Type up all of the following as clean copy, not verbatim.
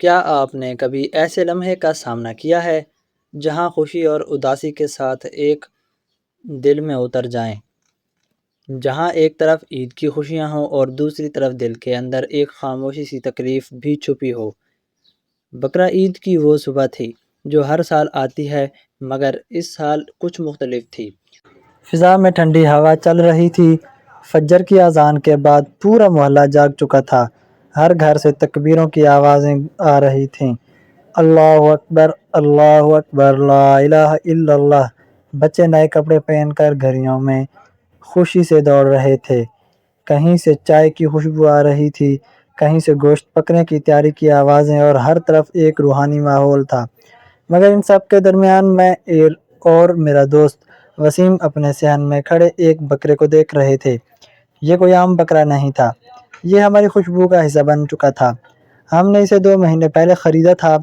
کیا آپ نے کبھی ایسے لمحے کا سامنا کیا ہے جہاں خوشی اور اداسی کے ساتھ ایک دل میں اتر جائیں، جہاں ایک طرف عید کی خوشیاں ہوں اور دوسری طرف دل کے اندر ایک خاموشی سی تکلیف بھی چھپی ہو؟ بقرہ عید کی وہ صبح تھی جو ہر سال آتی ہے، مگر اس سال کچھ مختلف تھی۔ فضا میں ٹھنڈی ہوا چل رہی تھی، فجر کی اذان کے بعد پورا محلہ جاگ چکا تھا، ہر گھر سے تکبیروں کی آوازیں آ رہی تھیں، اللہ اکبر لا الہ الا اللہ۔ بچے نئے کپڑے پہن کر گھریوں میں خوشی سے دوڑ رہے تھے، کہیں سے چائے کی خوشبو آ رہی تھی، کہیں سے گوشت پکنے کی تیاری کی آوازیں، اور ہر طرف ایک روحانی ماحول تھا۔ مگر ان سب کے درمیان میں اور میرا دوست وسیم اپنے صحن میں کھڑے ایک بکرے کو دیکھ رہے تھے۔ یہ کوئی عام بکرا نہیں تھا، یہ ہماری خوشبو کا حصہ بن چکا تھا۔ ہم نے اسے 2 مہینے پہلے خریدا تھا۔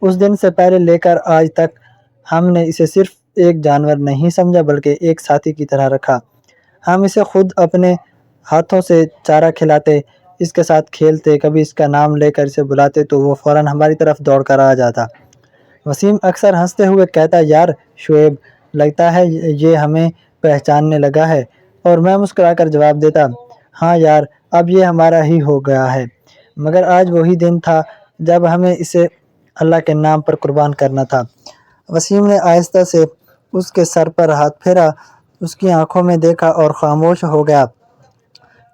اس دن سے پہلے لے کر آج تک ہم نے اسے صرف ایک جانور نہیں سمجھا بلکہ ایک ساتھی کی طرح رکھا۔ ہم اسے خود اپنے ہاتھوں سے چارہ کھلاتے، اس کے ساتھ کھیلتے، کبھی اس کا نام لے کر اسے بلاتے تو وہ فوراً ہماری طرف دوڑ کر آ جاتا۔ وسیم اکثر ہنستے ہوئے کہتا، یار شعیب، لگتا ہے یہ ہمیں پہچاننے لگا ہے، اور میں مسکرا کر جواب دیتا، ہاں یار، اب یہ ہمارا ہی ہو گیا ہے۔ مگر آج وہی دن تھا جب ہمیں اسے اللہ کے نام پر قربان کرنا تھا۔ وسیم نے آہستہ سے اس کے سر پر ہاتھ پھیرا، اس کی آنکھوں میں دیکھا اور خاموش ہو گیا۔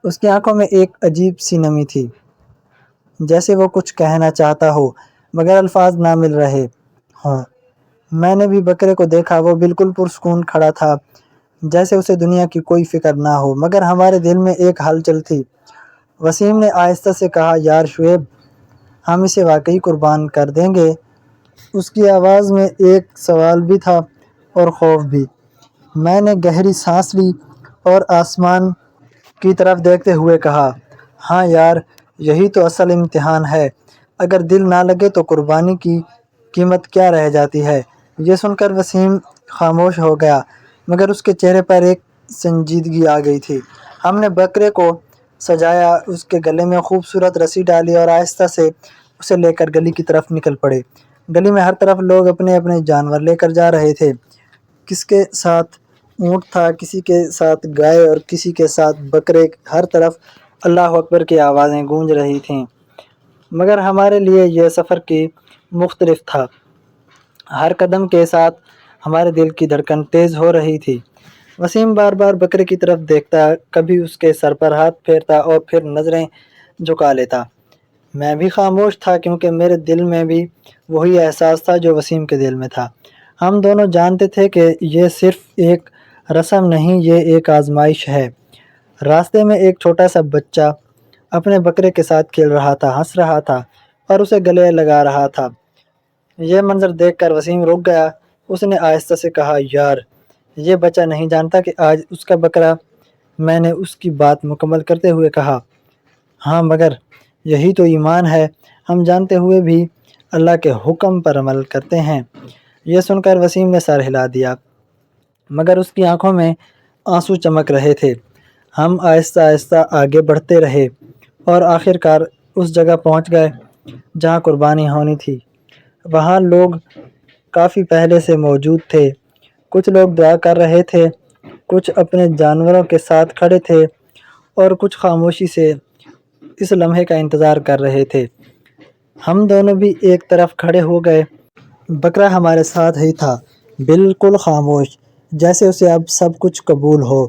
اس کی آنکھوں میں ایک عجیب سی نمی تھی، جیسے وہ کچھ کہنا چاہتا ہو مگر الفاظ نہ مل رہے ہوں۔ میں نے بھی بکرے کو دیکھا، وہ بالکل پرسکون کھڑا تھا، جیسے اسے دنیا کی کوئی فکر نہ ہو، مگر ہمارے دل میں ایک ہلچل تھی۔ وسیم نے آہستہ سے کہا، یار شعیب، ہم اسے واقعی قربان کر دیں گے؟ اس کی آواز میں ایک سوال بھی تھا اور خوف بھی۔ میں نے گہری سانس لی اور آسمان کی طرف دیکھتے ہوئے کہا، ہاں یار، یہی تو اصل امتحان ہے، اگر دل نہ لگے تو قربانی کی قیمت کیا رہ جاتی ہے۔ یہ سن کر وسیم خاموش ہو گیا، مگر اس کے چہرے پر ایک سنجیدگی آ گئی تھی۔ ہم نے بکرے کو سجایا، اس کے گلے میں خوبصورت رسی ڈالی اور آہستہ سے اسے لے کر گلی کی طرف نکل پڑے۔ گلی میں ہر طرف لوگ اپنے اپنے جانور لے کر جا رہے تھے، کس کے ساتھ اونٹ تھا، کسی کے ساتھ گائے اور کسی کے ساتھ بکرے، ہر طرف اللہ اکبر کی آوازیں گونج رہی تھیں۔ مگر ہمارے لیے یہ سفر کی مختلف تھا، ہر قدم کے ساتھ ہمارے دل کی دھڑکن تیز ہو رہی تھی۔ وسیم بار بار بکرے کی طرف دیکھتا، کبھی اس کے سر پر ہاتھ پھیرتا اور پھر نظریں جھکا لیتا۔ میں بھی خاموش تھا، کیونکہ میرے دل میں بھی وہی احساس تھا جو وسیم کے دل میں تھا۔ ہم دونوں جانتے تھے کہ یہ صرف ایک رسم نہیں، یہ ایک آزمائش ہے۔ راستے میں ایک چھوٹا سا بچہ اپنے بکرے کے ساتھ کھیل رہا تھا، ہنس رہا تھا اور اسے گلے لگا رہا تھا۔ یہ منظر دیکھ کر وسیم رک گیا۔ اس نے آہستہ سے کہا، یار، یہ بچہ نہیں جانتا کہ آج اس کا بکرا۔ میں نے اس کی بات مکمل کرتے ہوئے کہا، ہاں مگر یہی تو ایمان ہے، ہم جانتے ہوئے بھی اللہ کے حکم پر عمل کرتے ہیں۔ یہ سن کر وسیم نے سر ہلا دیا، مگر اس کی آنکھوں میں آنسو چمک رہے تھے۔ ہم آہستہ آہستہ آگے بڑھتے رہے اور آخر کار اس جگہ پہنچ گئے جہاں قربانی ہونی تھی۔ وہاں لوگ کافی پہلے سے موجود تھے، کچھ لوگ دعا کر رہے تھے، کچھ اپنے جانوروں کے ساتھ کھڑے تھے اور کچھ خاموشی سے اس لمحے کا انتظار کر رہے تھے۔ ہم دونوں بھی ایک طرف کھڑے ہو گئے، بکرا ہمارے ساتھ ہی تھا، بالکل خاموش، جیسے اسے اب سب کچھ قبول ہو۔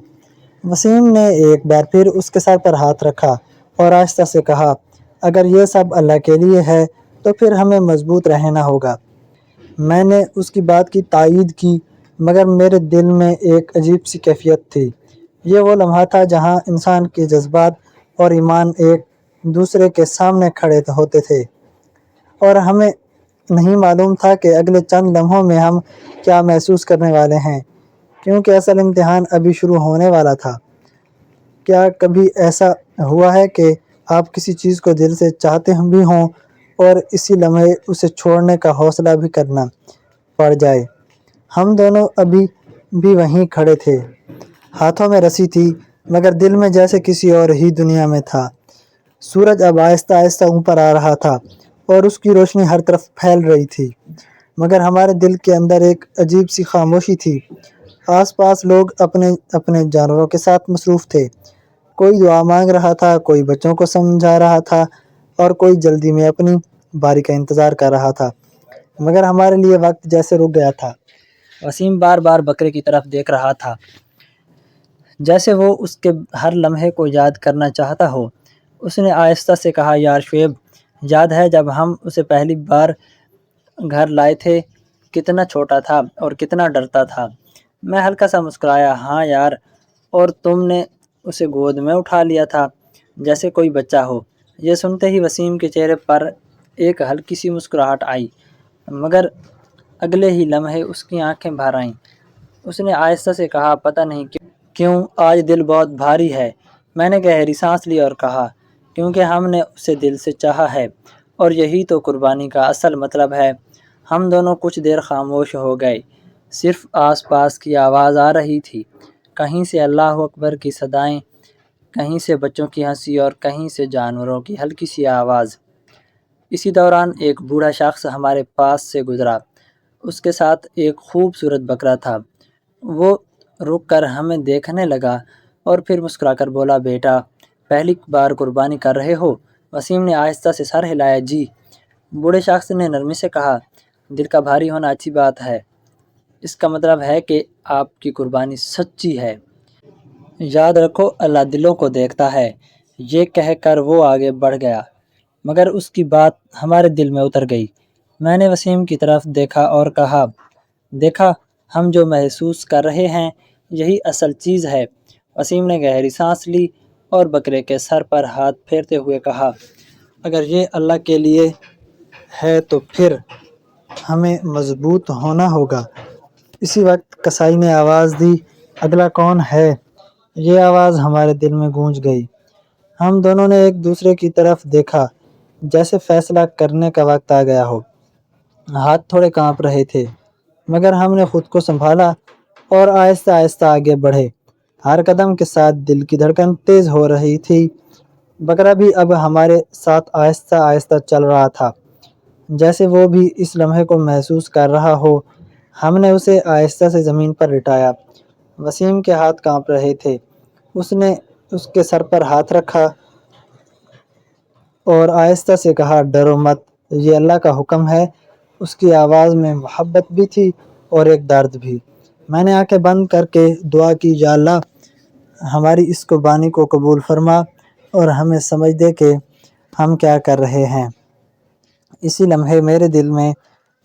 وسیم نے ایک بار پھر اس کے سر پر ہاتھ رکھا اور آہستہ سے کہا، اگر یہ سب اللہ کے لیے ہے تو پھر ہمیں مضبوط رہنا ہوگا۔ میں نے اس کی بات کی تائید کی، مگر میرے دل میں ایک عجیب سی کیفیت تھی۔ یہ وہ لمحہ تھا جہاں انسان کے جذبات اور ایمان ایک دوسرے کے سامنے کھڑے ہوتے تھے، اور ہمیں نہیں معلوم تھا کہ اگلے چند لمحوں میں ہم کیا محسوس کرنے والے ہیں، کیونکہ اصل امتحان ابھی شروع ہونے والا تھا۔ کیا کبھی ایسا ہوا ہے کہ آپ کسی چیز کو دل سے چاہتے بھی ہوں اور اسی لمحے اسے چھوڑنے کا حوصلہ بھی کرنا پڑ جائے؟ ہم دونوں ابھی بھی وہیں کھڑے تھے، ہاتھوں میں رسی تھی، مگر دل میں جیسے کسی اور ہی دنیا میں تھا۔ سورج اب آہستہ آہستہ اوپر آ رہا تھا اور اس کی روشنی ہر طرف پھیل رہی تھی، مگر ہمارے دل کے اندر ایک عجیب سی خاموشی تھی۔ آس پاس لوگ اپنے اپنے جانوروں کے ساتھ مصروف تھے، کوئی دعا مانگ رہا تھا، کوئی بچوں کو سمجھا رہا تھا، اور کوئی جلدی میں اپنی باری کا انتظار کر رہا تھا، مگر ہمارے لیے وقت جیسے رک گیا تھا۔ وسیم بار بار بکرے کی طرف دیکھ رہا تھا، جیسے وہ اس کے ہر لمحے کو یاد کرنا چاہتا ہو۔ اس نے آہستہ سے کہا، یار شعیب، یاد ہے جب ہم اسے پہلی بار گھر لائے تھے؟ کتنا چھوٹا تھا اور کتنا ڈرتا تھا۔ میں ہلکا سا مسکرایا، ہاں یار، اور تم نے اسے گود میں اٹھا لیا تھا جیسے کوئی بچہ ہو۔ یہ سنتے ہی وسیم کے چہرے پر ایک ہلکی سی مسکراہٹ آئی، مگر اگلے ہی لمحے اس کی آنکھیں بھر آئیں۔ اس نے آہستہ سے کہا، پتہ نہیں کیوں آج دل بہت بھاری ہے۔ میں نے گہری سانس لی اور کہا، کیونکہ ہم نے اسے دل سے چاہا ہے، اور یہی تو قربانی کا اصل مطلب ہے۔ ہم دونوں کچھ دیر خاموش ہو گئے، صرف آس پاس کی آواز آ رہی تھی، کہیں سے اللہ اکبر کی صدائیں، کہیں سے بچوں کی ہنسی، اور کہیں سے جانوروں کی ہلکی سی آواز۔ اسی دوران ایک بوڑھا شخص ہمارے پاس سے گزرا، اس کے ساتھ ایک خوبصورت بکرا تھا۔ وہ رک کر ہمیں دیکھنے لگا اور پھر مسکرا کر بولا، بیٹا پہلی بار قربانی کر رہے ہو؟ وسیم نے آہستہ سے سر ہلایا، جی۔ بوڑھے شخص نے نرمی سے کہا، دل کا بھاری ہونا اچھی بات ہے، اس کا مطلب ہے کہ آپ کی قربانی سچی ہے۔ یاد رکھو اللہ دلوں کو دیکھتا ہے۔ یہ کہہ کر وہ آگے بڑھ گیا، مگر اس کی بات ہمارے دل میں اتر گئی۔ میں نے وسیم کی طرف دیکھا اور کہا، دیکھا، ہم جو محسوس کر رہے ہیں یہی اصل چیز ہے۔ وسیم نے گہری سانس لی اور بکرے کے سر پر ہاتھ پھیرتے ہوئے کہا، اگر یہ اللہ کے لیے ہے تو پھر ہمیں مضبوط ہونا ہوگا۔ اسی وقت کسائی نے آواز دی، اگلا کون ہے؟ یہ آواز ہمارے دل میں گونج گئی۔ ہم دونوں نے ایک دوسرے کی طرف دیکھا، جیسے فیصلہ کرنے کا وقت آ گیا ہو۔ ہاتھ تھوڑے کانپ رہے تھے، مگر ہم نے خود کو سنبھالا اور آہستہ آہستہ آگے بڑھے۔ ہر قدم کے ساتھ دل کی دھڑکن تیز ہو رہی تھی۔ بکرا بھی اب ہمارے ساتھ آہستہ آہستہ چل رہا تھا، جیسے وہ بھی اس لمحے کو محسوس کر رہا ہو۔ ہم نے اسے آہستہ سے زمین پر لٹایا۔ وسیم کے ہاتھ کانپ رہے تھے۔ اس نے اس کے سر پر ہاتھ رکھا اور آہستہ سے کہا، ڈرو مت، یہ اللہ کا حکم ہے۔ اس کی آواز میں محبت بھی تھی اور ایک درد بھی۔ میں نے آنکھیں بند کر کے دعا کی، یا اللہ ہماری اس قربانی کو قبول فرما اور ہمیں سمجھ دے کہ ہم کیا کر رہے ہیں۔ اسی لمحے میرے دل میں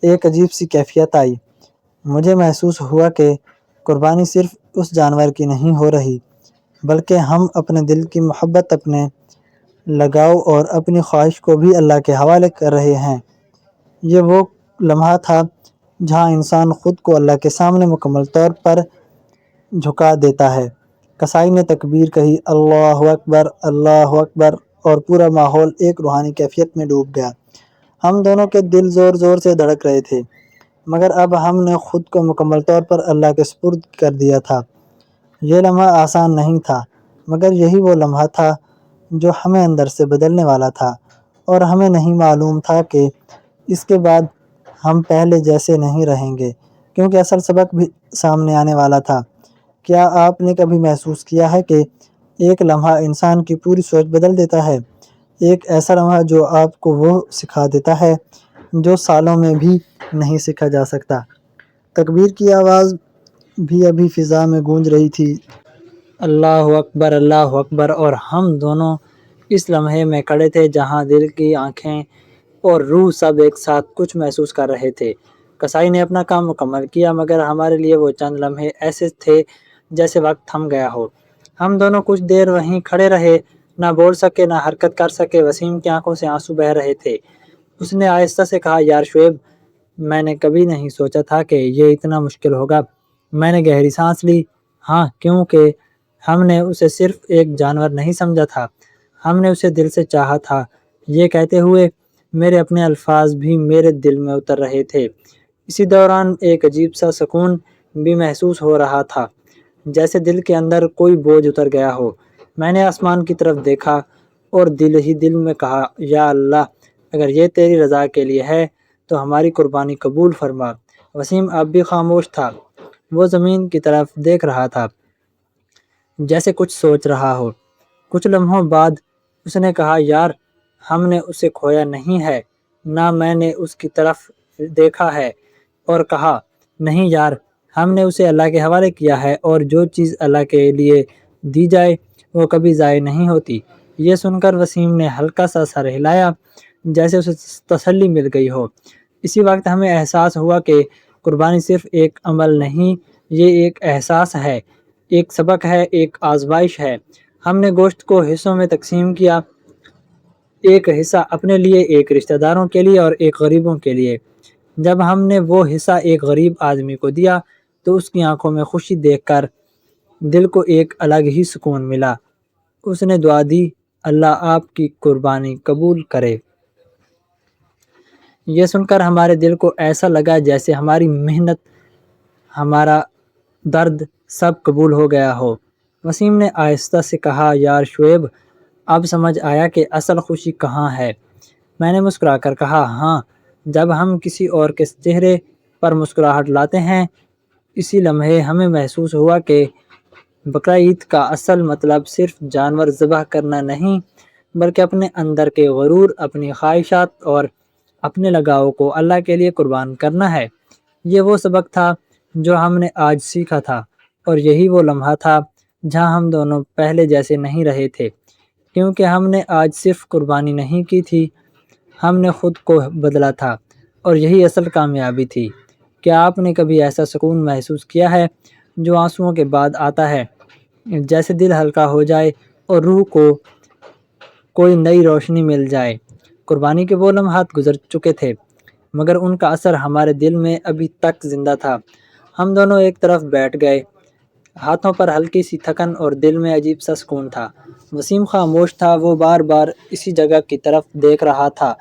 ایک عجیب سی کیفیت آئی۔ مجھے محسوس ہوا کہ قربانی صرف اس جانور کی نہیں ہو رہی، بلکہ ہم اپنے دل کی محبت، اپنے لگاؤ اور اپنی خواہش کو بھی اللہ کے حوالے کر رہے ہیں۔ یہ وہ لمحہ تھا جہاں انسان خود کو اللہ کے سامنے مکمل طور پر جھکا دیتا ہے۔ کسائی نے تکبیر کہی، اللہ اکبر، اللہ اکبر، اور پورا ماحول ایک روحانی کیفیت میں ڈوب گیا۔ ہم دونوں کے دل زور زور سے دھڑک رہے تھے، مگر اب ہم نے خود کو مکمل طور پر اللہ کے سپرد کر دیا تھا۔ یہ لمحہ آسان نہیں تھا، مگر یہی وہ لمحہ تھا جو ہمیں اندر سے بدلنے والا تھا، اور ہمیں نہیں معلوم تھا کہ اس کے بعد ہم پہلے جیسے نہیں رہیں گے، کیونکہ اصل سبق بھی سامنے آنے والا تھا۔ کیا آپ نے کبھی محسوس کیا ہے کہ ایک لمحہ انسان کی پوری سوچ بدل دیتا ہے؟ ایک ایسا لمحہ جو آپ کو وہ سکھا دیتا ہے جو سالوں میں بھی نہیں سیکھا جا سکتا۔ تکبیر کی آواز بھی ابھی فضا میں گونج رہی تھی، اللہ اکبر، اللہ اکبر، اور ہم دونوں اس لمحے میں کھڑے تھے جہاں دل کی، آنکھیں اور روح سب ایک ساتھ کچھ محسوس کر رہے تھے۔ کسائی نے اپنا کام مکمل کیا، مگر ہمارے لیے وہ چند لمحے ایسے تھے جیسے وقت تھم گیا ہو۔ ہم دونوں کچھ دیر وہیں کھڑے رہے، نہ بول سکے نہ حرکت کر سکے۔ وسیم کی آنکھوں سے آنسو بہہ رہے تھے۔ اس نے آہستہ سے کہا، یار شعیب، میں نے کبھی نہیں سوچا تھا کہ یہ اتنا مشکل ہوگا۔ میں نے گہری سانس لی، ہاں، کیونکہ ہم نے اسے صرف ایک جانور نہیں سمجھا تھا، ہم نے اسے دل سے چاہا تھا۔ یہ کہتے ہوئے میرے اپنے الفاظ بھی میرے دل میں اتر رہے تھے۔ اسی دوران ایک عجیب سا سکون بھی محسوس ہو رہا تھا، جیسے دل کے اندر کوئی بوجھ اتر گیا ہو۔ میں نے آسمان کی طرف دیکھا اور دل ہی دل میں کہا، یا اللہ اگر یہ تیری رضا کے لیے ہے تو ہماری قربانی قبول فرما۔ وسیم اب بھی خاموش تھا، وہ زمین کی طرف دیکھ رہا تھا جیسے کچھ سوچ رہا ہو۔ کچھ لمحوں بعد اس نے کہا، یار ہم نے اسے کھویا نہیں ہے، نہ میں نے اس کی طرف دیکھا ہے، اور کہا، نہیں یار، ہم نے اسے اللہ کے حوالے کیا ہے، اور جو چیز اللہ کے لیے دی جائے وہ کبھی ضائع نہیں ہوتی۔ یہ سن کر وسیم نے ہلکا سا سر ہلایا جیسے اسے تسلی مل گئی ہو۔ اسی وقت ہمیں احساس ہوا کہ قربانی صرف ایک عمل نہیں، یہ ایک احساس ہے، ایک سبق ہے، ایک آزمائش ہے۔ ہم نے گوشت کو حصوں میں تقسیم کیا، ایک حصہ اپنے لیے، ایک رشتہ داروں کے لیے اور ایک غریبوں کے لیے۔ جب ہم نے وہ حصہ ایک غریب آدمی کو دیا تو اس کی آنکھوں میں خوشی دیکھ کر دل کو ایک الگ ہی سکون ملا۔ اس نے دعا دی، اللہ آپ کی قربانی قبول کرے۔ یہ سن کر ہمارے دل کو ایسا لگا جیسے ہماری محنت، ہمارا درد سب قبول ہو گیا ہو۔ وسیم نے آہستہ سے کہا، یار شعیب، اب سمجھ آیا کہ اصل خوشی کہاں ہے۔ میں نے مسکرا کر کہا، ہاں، جب ہم کسی اور کے چہرے پر مسکراہٹ لاتے ہیں۔ اسی لمحے ہمیں محسوس ہوا کہ بقرعید کا اصل مطلب صرف جانور ذبح کرنا نہیں، بلکہ اپنے اندر کے غرور، اپنی خواہشات اور اپنے لگاؤ کو اللہ کے لیے قربان کرنا ہے۔ یہ وہ سبق تھا جو ہم نے آج سیکھا تھا، اور یہی وہ لمحہ تھا جہاں ہم دونوں پہلے جیسے نہیں رہے تھے، کیونکہ ہم نے آج صرف قربانی نہیں کی تھی، ہم نے خود کو بدلا تھا، اور یہی اصل کامیابی تھی۔ کیا آپ نے کبھی ایسا سکون محسوس کیا ہے جو آنسوؤں کے بعد آتا ہے، جیسے دل ہلکا ہو جائے اور روح کو کوئی نئی روشنی مل جائے؟ قربانی کے وہ لمحات گزر چکے تھے، مگر ان کا اثر ہمارے دل میں ابھی تک زندہ تھا۔ ہم دونوں ایک طرف بیٹھ گئے، ہاتھوں پر ہلکی سی تھکن اور دل میں عجیب سا سکون تھا۔ وسیم خاموش تھا، وہ بار بار اسی جگہ کی طرف دیکھ رہا تھا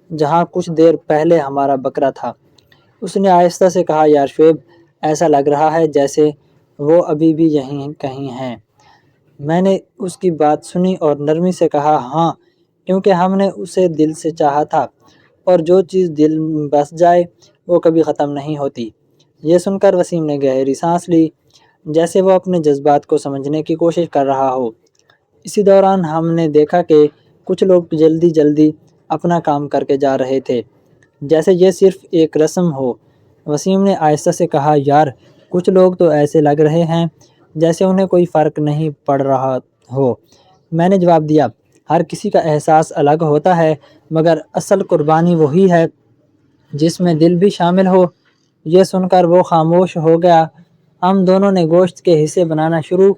جہاں کچھ دیر پہلے ہمارا بکرا تھا۔ اس نے آہستہ سے کہا، یار شعیب، ایسا لگ رہا ہے جیسے وہ ابھی بھی یہیں کہیں ہیں۔ میں نے اس کی بات سنی اور نرمی سے کہا، ہاں، کیونکہ ہم نے اسے دل سے چاہا تھا، اور جو چیز دل میں بس جائے وہ کبھی ختم نہیں ہوتی۔ یہ سن کر وسیم نے گہری سانس لی، جیسے وہ اپنے جذبات کو سمجھنے کی کوشش کر رہا ہو۔ اسی دوران ہم نے دیکھا کہ کچھ لوگ جلدی جلدی اپنا کام کر کے جا رہے تھے، جیسے یہ صرف ایک رسم ہو۔ وسیم نے آہستہ سے کہا، یار کچھ لوگ تو ایسے لگ رہے ہیں جیسے انہیں کوئی فرق نہیں پڑ رہا ہو۔ میں نے جواب دیا، ہر کسی کا احساس الگ ہوتا ہے، مگر اصل قربانی وہی ہے جس میں دل بھی شامل ہو۔ یہ سن کر وہ خاموش ہو گیا۔ ہم دونوں نے گوشت کے حصے بنانا شروع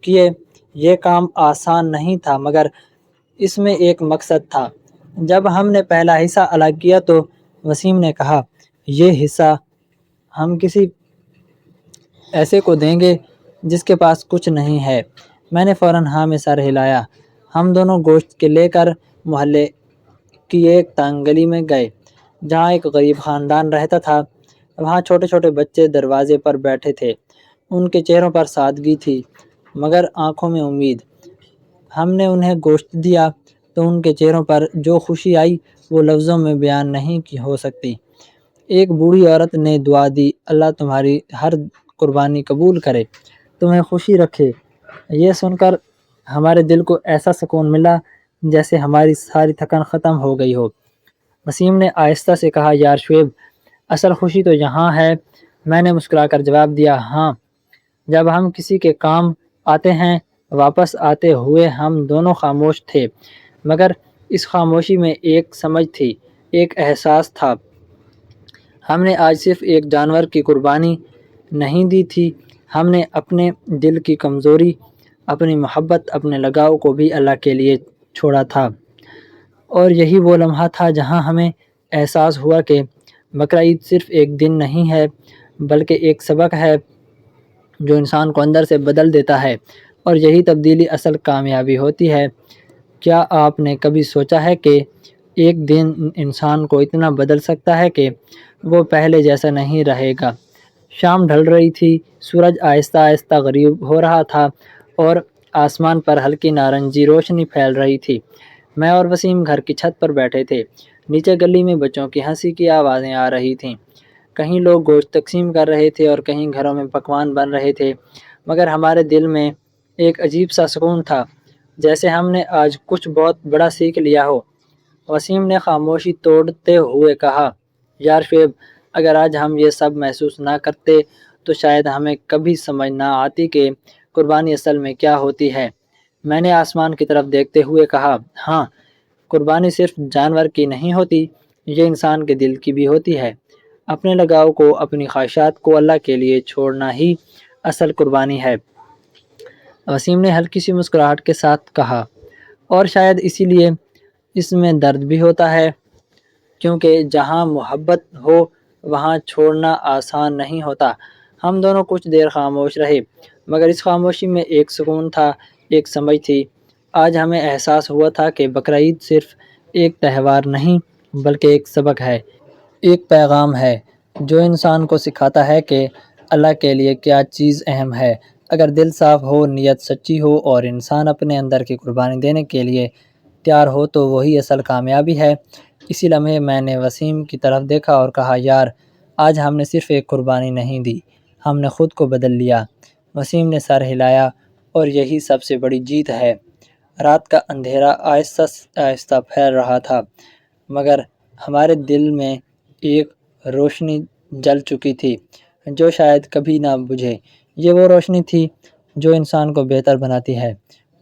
کیے۔ یہ کام آسان نہیں تھا، مگر اس میں ایک مقصد تھا۔ جب ہم نے پہلا حصہ الگ کیا تو وسیم نے کہا، یہ حصہ ہم کسی ایسے کو دیں گے جس کے پاس کچھ نہیں ہے۔ میں نے فوراً ہاں میں سر ہلایا۔ ہم دونوں گوشت کے لے کر محلے کی ایک تنگ گلی میں گئے جہاں ایک غریب خاندان رہتا تھا۔ وہاں چھوٹے چھوٹے بچے دروازے پر بیٹھے تھے، ان کے چہروں پر سادگی تھی مگر آنکھوں میں امید۔ ہم نے انہیں گوشت دیا تو ان کے چہروں پر جو خوشی آئی وہ لفظوں میں بیان نہیں ہو سکتی۔ ایک بوڑھی عورت نے دعا دی، اللہ تمہاری ہر قربانی قبول کرے، تمہیں خوشی رکھے۔ یہ سن کر ہمارے دل کو ایسا سکون ملا جیسے ہماری ساری تھکن ختم ہو گئی ہو۔ وسیم نے آہستہ سے کہا، یار شعیب، اصل خوشی تو یہاں ہے۔ میں نے مسکرا کر جواب دیا، ہاں، جب ہم کسی کے کام آتے ہیں۔ واپس آتے ہوئے ہم دونوں خاموش تھے، مگر اس خاموشی میں ایک سمجھ تھی، ایک احساس تھا۔ ہم نے آج صرف ایک جانور کی قربانی نہیں دی تھی، ہم نے اپنے دل کی کمزوری، اپنی محبت، اپنے لگاؤ کو بھی اللہ کے لیے چھوڑا تھا۔ اور یہی وہ لمحہ تھا جہاں ہمیں احساس ہوا کہ بقرعید صرف ایک دن نہیں ہے، بلکہ ایک سبق ہے جو انسان کو اندر سے بدل دیتا ہے، اور یہی تبدیلی اصل کامیابی ہوتی ہے۔ کیا آپ نے کبھی سوچا ہے کہ ایک دن انسان کو اتنا بدل سکتا ہے کہ وہ پہلے جیسا نہیں رہے گا؟ شام ڈھل رہی تھی، سورج آہستہ آہستہ غروب ہو رہا تھا اور آسمان پر ہلکی نارنجی روشنی پھیل رہی تھی۔ میں اور وسیم گھر کی چھت پر بیٹھے تھے، نیچے گلی میں بچوں کی ہنسی کی آوازیں آ رہی تھیں۔ کہیں لوگ گوشت تقسیم کر رہے تھے اور کہیں گھروں میں پکوان بن رہے تھے، مگر ہمارے دل میں ایک عجیب سا سکون تھا، جیسے ہم نے آج کچھ بہت بڑا سیکھ لیا ہو۔ وسیم نے خاموشی توڑتے ہوئے کہا، یار شعیب، اگر آج ہم یہ سب محسوس نہ کرتے تو شاید ہمیں کبھی سمجھ نہ آتی کہ قربانی اصل میں کیا ہوتی ہے۔ میں نے آسمان کی طرف دیکھتے ہوئے کہا، ہاں، قربانی صرف جانور کی نہیں ہوتی، یہ انسان کے دل کی بھی ہوتی ہے۔ اپنے لگاؤ کو، اپنی خواہشات کو اللہ کے لیے چھوڑنا ہی اصل قربانی ہے۔ وسیم نے ہلکی سی مسکراہٹ کے ساتھ کہا، اور شاید اسی لیے اس میں درد بھی ہوتا ہے، کیونکہ جہاں محبت ہو وہاں چھوڑنا آسان نہیں ہوتا۔ ہم دونوں کچھ دیر خاموش رہے، مگر اس خاموشی میں ایک سکون تھا، ایک سمجھ تھی۔ آج ہمیں احساس ہوا تھا کہ بقرعید صرف ایک تہوار نہیں بلکہ ایک سبق ہے، ایک پیغام ہے جو انسان کو سکھاتا ہے کہ اللہ کے لیے کیا چیز اہم ہے۔ اگر دل صاف ہو، نیت سچی ہو اور انسان اپنے اندر کی قربانی دینے کے لیے تیار ہو تو وہی اصل کامیابی ہے۔ اسی لمحے میں نے وسیم کی طرف دیکھا اور کہا، یار، آج ہم نے صرف ایک قربانی نہیں دی، ہم نے خود کو بدل لیا۔ وسیم نے سر ہلایا، اور یہی سب سے بڑی جیت ہے۔ رات کا اندھیرا آہستہ آہستہ پھیل رہا تھا، مگر ہمارے دل میں ایک روشنی جل چکی تھی جو شاید کبھی نہ بجھے۔ یہ وہ روشنی تھی جو انسان کو بہتر بناتی ہے،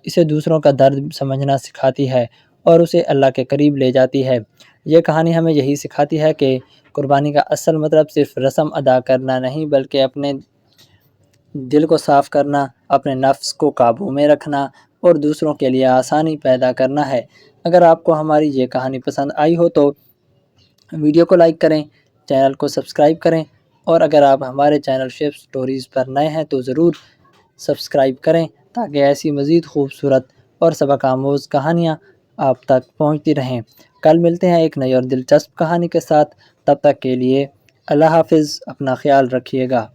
اسے دوسروں کا درد سمجھنا سکھاتی ہے اور اسے اللہ کے قریب لے جاتی ہے۔ یہ کہانی ہمیں یہی سکھاتی ہے کہ قربانی کا اصل مطلب صرف رسم ادا کرنا نہیں بلکہ اپنے دل کو صاف کرنا، اپنے نفس کو قابو میں رکھنا اور دوسروں کے لیے آسانی پیدا کرنا ہے۔ اگر آپ کو ہماری یہ کہانی پسند آئی ہو تو ویڈیو کو لائک کریں، چینل کو سبسکرائب کریں، اور اگر آپ ہمارے چینل شیپ سٹوریز پر نئے ہیں تو ضرور سبسکرائب کریں تاکہ ایسی مزید خوبصورت اور سبق آموز کہانیاں آپ تک پہنچتی رہیں۔ کل ملتے ہیں ایک نئی اور دلچسپ کہانی کے ساتھ، تب تک کے لیے اللہ حافظ، اپنا خیال رکھیے گا۔